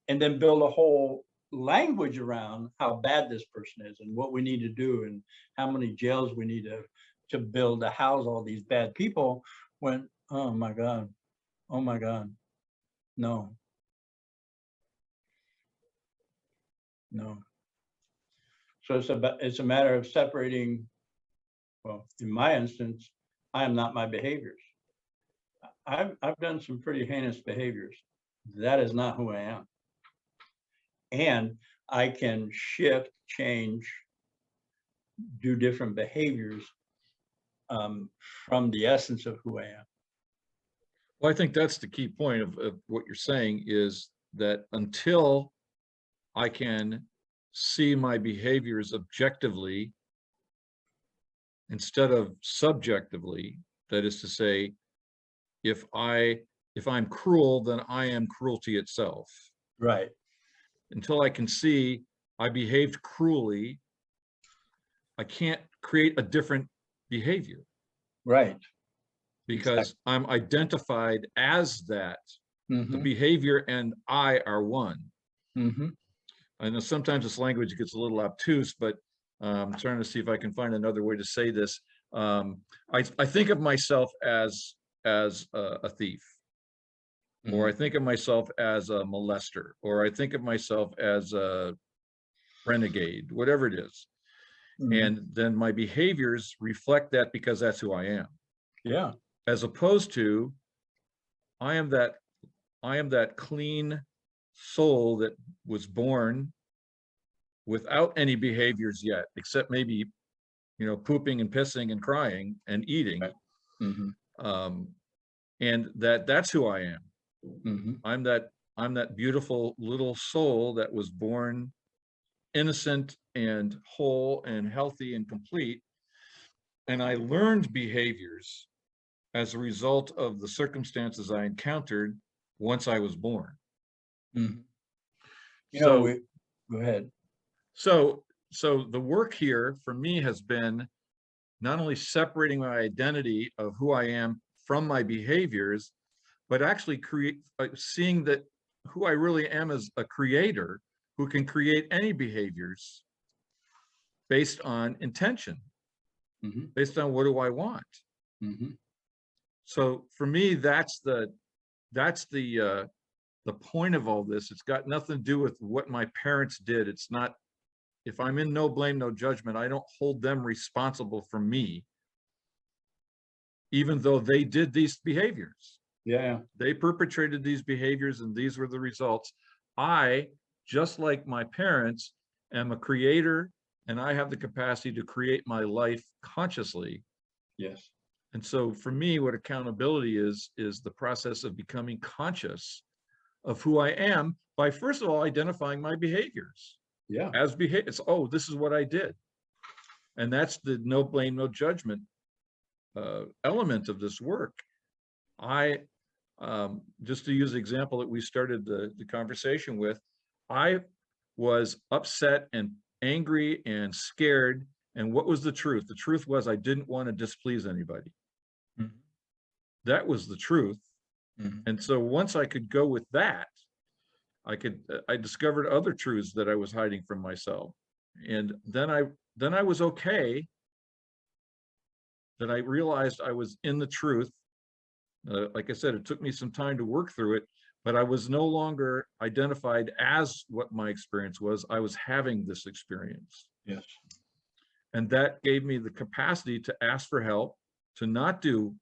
Speaker 2: And then build a whole language around how bad this person is and what we need to do and how many jails we need to build to house all these bad people, when, oh my God, no. No. So it's a matter of separating. Well, in my instance, I am not my behaviors. I've done some pretty heinous behaviors. That is not who I am. And I can shift, change, do different behaviors from the essence of who I am.
Speaker 1: Well, I think that's the key point of what you're saying, is that until I can see my behaviors objectively instead of subjectively, that is to say, if I'm cruel, then I am cruelty itself.
Speaker 2: Right.
Speaker 1: Until I can see I behaved cruelly, I can't create a different behavior.
Speaker 2: Right.
Speaker 1: Because exactly. I'm identified as that.
Speaker 2: Mm-hmm.
Speaker 1: The behavior and I are one.
Speaker 2: Mm-hmm.
Speaker 1: I know sometimes this language gets a little obtuse, but I'm trying to see if I can find another way to say this. I think of myself as a thief, mm-hmm. or I think of myself as a molester, or I think of myself as a renegade, whatever it is. Mm-hmm. And then my behaviors reflect that because that's who I am.
Speaker 2: Yeah.
Speaker 1: As opposed to, I am that clean soul that was born without any behaviors yet, except maybe, pooping and pissing and crying and eating. Right. Mm-hmm. And that's who I am. Mm-hmm. I'm that beautiful little soul that was born innocent and whole and healthy and complete. And I learned behaviors as a result of the circumstances I encountered once I was born. Mm-hmm.
Speaker 2: Go ahead.
Speaker 1: So the work here for me has been not only separating my identity of who I am from my behaviors, but actually seeing that who I really am as a creator who can create any behaviors based on intention, mm-hmm. based on what do I want. Mm-hmm. So for me, that's the point of all this. It's got nothing to do with what my parents did. It's not, if I'm in no blame, no judgment, I don't hold them responsible for me, even though they did these behaviors.
Speaker 2: Yeah.
Speaker 1: They perpetrated these behaviors and these were the results. I, just like my parents, am a creator, and I have the capacity to create my life consciously.
Speaker 2: Yes.
Speaker 1: And so for me, what accountability is the process of becoming conscious of who I am by, first of all, identifying my behaviors.
Speaker 2: Yeah.
Speaker 1: As behaviors. Oh, this is what I did. And that's the no blame, no judgment element of this work. I, just to use the example that we started the conversation with, I was upset and angry and scared And what was the truth? The truth was I didn't want to displease anybody.
Speaker 2: Mhm.
Speaker 1: That was the truth.
Speaker 2: Mhm.
Speaker 1: And so once I could go with that, I discovered other truths that I was hiding from myself. And then I was okay, that I realized I was in the truth. Like I said, it took me some time to work through it, but I was no longer identified as what my experience was. I was having this experience.
Speaker 2: Yes.
Speaker 1: And that gave me the capacity to ask for help, to not do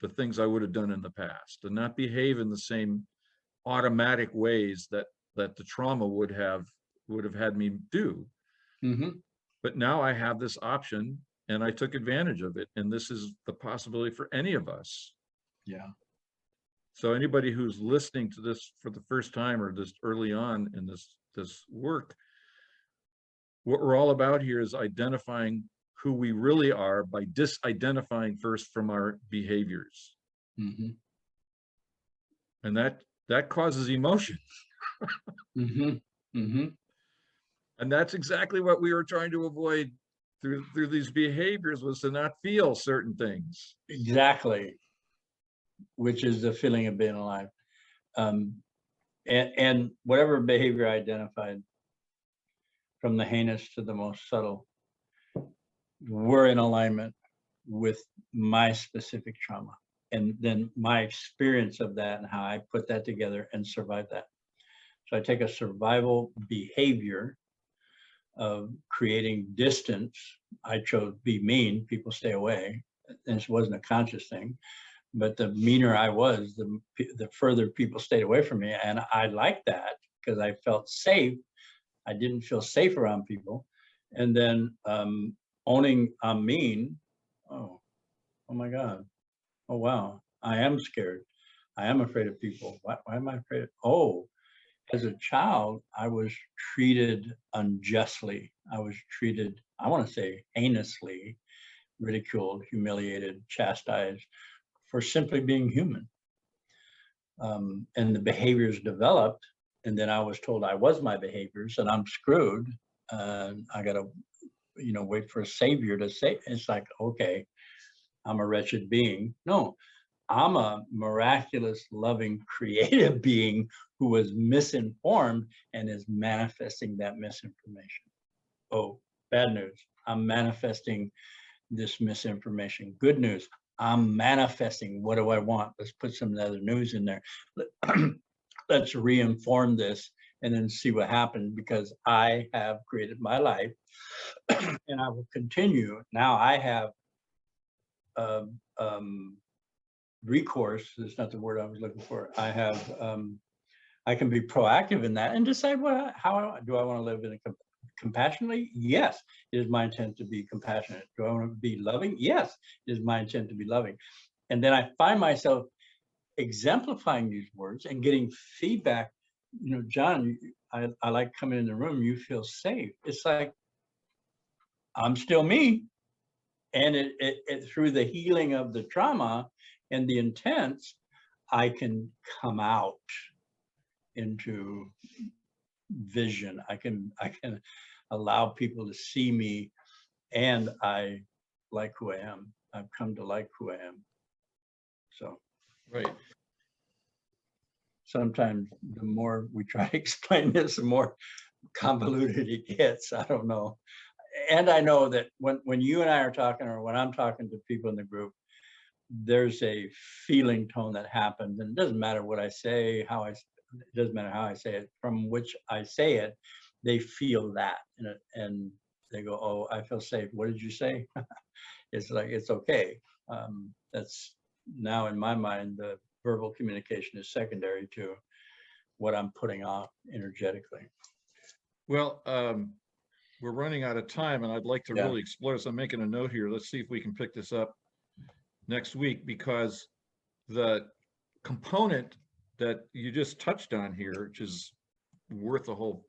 Speaker 1: the things I would have done in the past, to not behave in the same automatic ways that the trauma would have had me do.
Speaker 2: Mm-hmm.
Speaker 1: But now I have this option and I took advantage of it. And this is the possibility for any of us.
Speaker 2: Yeah.
Speaker 1: So anybody who's listening to this for the first time or this early on in this work, what we're all about here is identifying who we really are by disidentifying first from our behaviors.
Speaker 2: Mm-hmm.
Speaker 1: And that causes emotion.
Speaker 2: Mm-hmm. Mm-hmm.
Speaker 1: And that's exactly what we were trying to avoid through these behaviors, was to not feel certain things.
Speaker 2: Exactly. Which is the feeling of being alive. And whatever behavior I identified, from the heinous to the most subtle, were in alignment with my specific trauma. And then my experience of that and how I put that together and survive that. So I take a survival behavior of creating distance. I chose be mean, people stay away. And it wasn't a conscious thing. But the meaner I was, the further people stayed away from me. And I liked that because I felt safe. I didn't feel safe around people. And then owning I'm mean. Oh my God. Oh, wow. I am scared. I am afraid of people. Why am I afraid of? Oh, as a child, I was treated unjustly. I was treated, I want to say, heinously, ridiculed, humiliated, chastised for simply being human. And the behaviors developed, and then I was told I was my behaviors and I'm screwed. I got to, wait for a savior to say, it's like, okay, I'm a wretched being. No, I'm a miraculous, loving, creative being who was misinformed and is manifesting that misinformation. Oh, bad news. I'm manifesting this misinformation. Good news. I'm manifesting. What do I want? Let's put some other news in there. Let's re-inform this and then see what happens, because I have created my life and I will continue. Now I have recourse. That's not the word I was looking for. I have, I can be proactive in that and decide how do I want to live in a compassionately? Yes, it is my intent to be compassionate. Do I want to be loving? Yes, it is my intent to be loving. And then I find myself exemplifying these words and getting feedback. John, I like coming in the room. You feel safe. It's like, I'm still me. And it through the healing of the trauma and the intents, I can come out into vision. I can allow people to see me, and I like who I am. I've come to like who I am. So
Speaker 1: Right.
Speaker 2: sometimes the more we try to explain this, the more convoluted it gets. I don't know. And I know that when you and I are talking, or when I'm talking to people in the group, there's a feeling tone that happens, and it doesn't matter what I say, it doesn't matter how I say it, from which I say it, they feel that, and they go, oh, I feel safe. What did you say? It's like, it's okay. That's now in my mind, the verbal communication is secondary to what I'm putting off energetically.
Speaker 1: Well, we're running out of time, and I'd like to really explore this. I'm making a note here. Let's see if we can pick this up next week, because the component that you just touched on here, which is worth a whole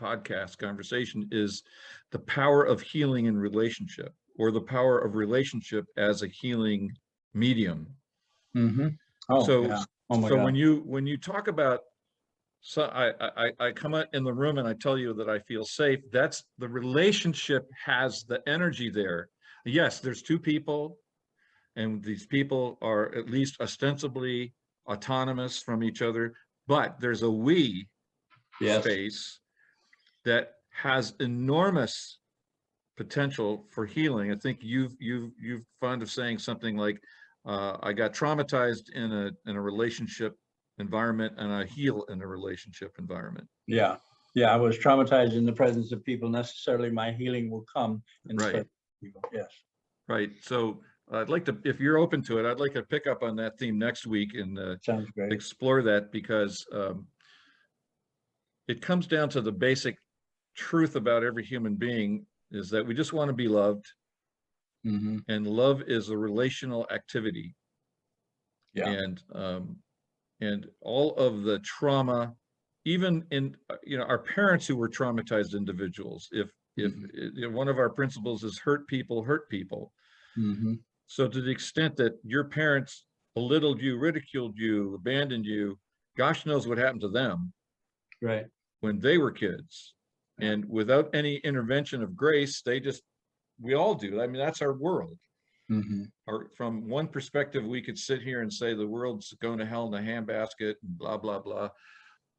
Speaker 1: podcast conversation, is the power of healing in relationship, or the power of relationship as a healing medium.
Speaker 2: Mm-hmm. Oh,
Speaker 1: so
Speaker 2: yeah. Oh my
Speaker 1: so
Speaker 2: God.
Speaker 1: when you talk about So I come out in the room and I tell you that I feel safe. That's the relationship has the energy there. Yes, there's two people, and these people are at least ostensibly autonomous from each other, but there's a we
Speaker 2: Yes.
Speaker 1: space that has enormous potential for healing. I think you've fond of saying something like, I got traumatized in a relationship environment and I heal in a relationship environment.
Speaker 2: Yeah. Yeah. I was traumatized in the presence of people. Necessarily my healing will come in the
Speaker 1: Right.
Speaker 2: presence of people. Yes.
Speaker 1: Right. So I'd like to, if you're open to it, I'd like to pick up on that theme next week and
Speaker 2: Sounds great.
Speaker 1: explore that, because it comes down to the basic truth about every human being is that we just want to be loved,
Speaker 2: Mm-hmm.
Speaker 1: and love is a relational activity.
Speaker 2: Yeah.
Speaker 1: And all of the trauma, even in our parents who were traumatized individuals, if one of our principles is hurt people hurt people.
Speaker 2: Mm-hmm.
Speaker 1: So to the extent that your parents belittled you, ridiculed you, abandoned you, gosh knows what happened to them
Speaker 2: Right.
Speaker 1: when they were kids.
Speaker 2: Yeah.
Speaker 1: And without any intervention of grace, we all do. I mean, that's our world.
Speaker 2: Mm-hmm.
Speaker 1: Or from one perspective, we could sit here and say the world's going to hell in a handbasket and blah, blah, blah.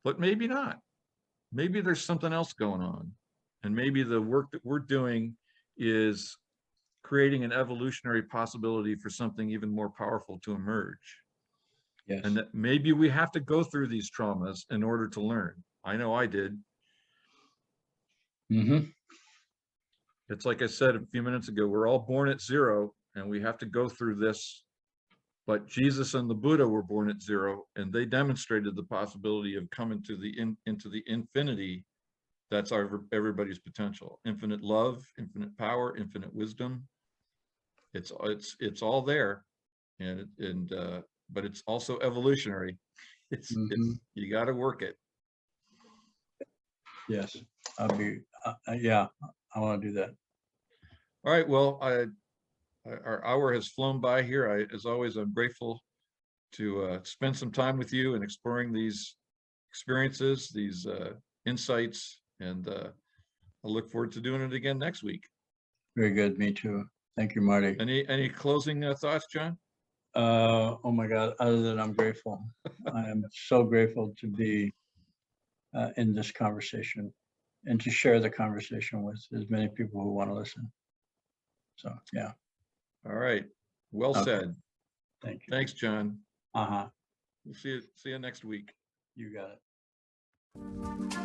Speaker 1: But maybe not. Maybe there's something else going on. And maybe the work that we're doing is creating an evolutionary possibility for something even more powerful to emerge.
Speaker 2: Yes.
Speaker 1: And that maybe we have to go through these traumas in order to learn. I know I did.
Speaker 2: Mm-hmm.
Speaker 1: It's like I said a few minutes ago, we're all born at zero and we have to go through this. But Jesus and the Buddha were born at zero, and they demonstrated the possibility of coming to into the infinity. That's everybody's potential. Infinite love, infinite power, infinite wisdom. It's all there, but it's also evolutionary. It's you got to work it.
Speaker 2: Yes. I'll be. Yeah. I want to do that.
Speaker 1: All right. Well, our hour has flown by here. As always, I'm grateful to spend some time with you and exploring these experiences, these insights, and I look forward to doing it again next week.
Speaker 2: Very good. Me too. Thank you, Marty.
Speaker 1: Any closing thoughts, John?
Speaker 2: Oh my God. Other than I'm grateful. I am so grateful to be in this conversation and to share the conversation with as many people who want to listen. So, yeah.
Speaker 1: All right. Well said.
Speaker 2: Thank you.
Speaker 1: Thanks, John.
Speaker 2: Uh-huh.
Speaker 1: We'll see you next week.
Speaker 2: You got it.